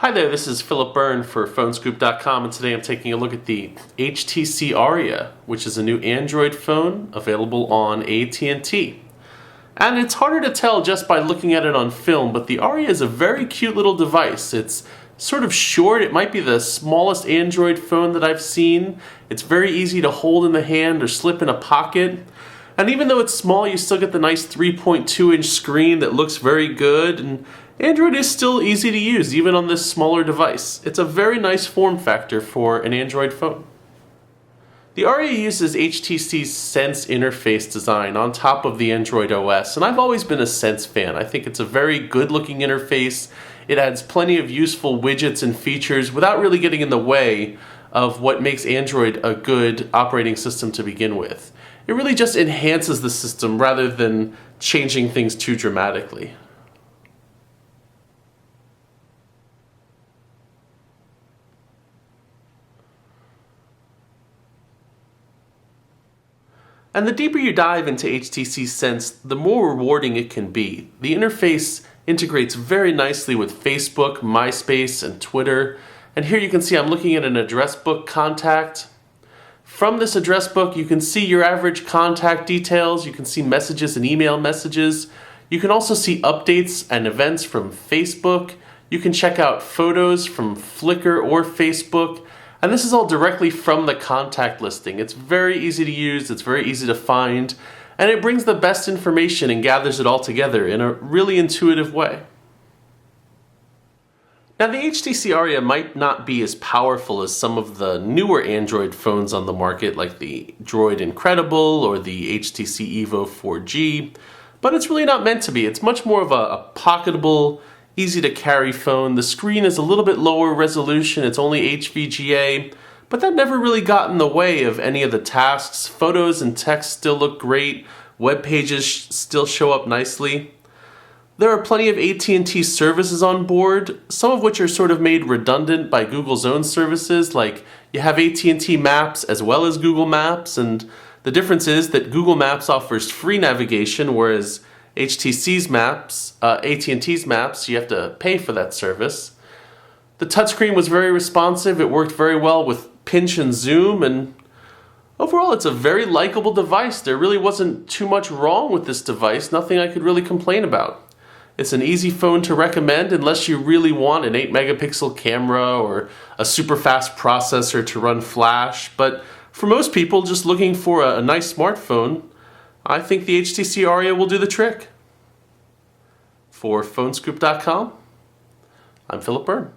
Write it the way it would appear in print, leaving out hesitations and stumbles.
Hi there, this is Philip Byrne for PhoneScoop.com, and today I'm taking a look at the HTC Aria, which is a new Android phone available on at&t. And it's harder to tell just by looking at it on film, but the Aria is a very cute little device. It's sort of short. It might be the smallest Android phone that I've seen. It's very easy to hold in the hand or slip in a pocket. And even though it's small, you still get the nice 3.2-inch screen that looks very good, and Android is still easy to use, even on this smaller device. It's a very nice form factor for an Android phone. The Aria uses HTC's Sense interface design on top of the Android OS, and I've always been a Sense fan. I think it's a very good-looking interface. It adds plenty of useful widgets and features without really getting in the way of what makes Android a good operating system to begin with. It really just enhances the system rather than changing things too dramatically. And the deeper you dive into HTC Sense, the more rewarding it can be. The interface integrates very nicely with Facebook, MySpace, and Twitter. And here you can see I'm looking at an address book contact. From this address book, you can see your average contact details. You can see messages and email messages. You can also see updates and events from Facebook. You can check out photos from Flickr or Facebook. And this is all directly from the contact listing. It's very easy to use, it's very easy to find, and it brings the best information and gathers it all together in a really intuitive way. Now, the HTC Aria might not be as powerful as some of the newer Android phones on the market, like the Droid Incredible or the HTC Evo 4G, but it's really not meant to be. It's much more of a pocketable, easy to carry phone. The screen is a little bit lower resolution, it's only HVGA, but that never really got in the way of any of the tasks. Photos and text still look great, web pages still show up nicely. There are plenty of at&t services on board, some of which are sort of made redundant by Google's own services, like you have at&t Maps as well as Google Maps, and the difference is that Google Maps offers free navigation, whereas HTC's Maps, at&t's Maps, you have to pay for that service. The touchscreen was very responsive, it worked very well with pinch and zoom, and overall it's a very likable device. There really wasn't too much wrong with this device, nothing I could really complain about. It's an easy phone to recommend unless you really want an 8-megapixel camera or a super fast processor to run Flash, but for most people just looking for a nice smartphone, I think the HTC Aria will do the trick. For PhoneScoop.com, I'm Philip Byrne.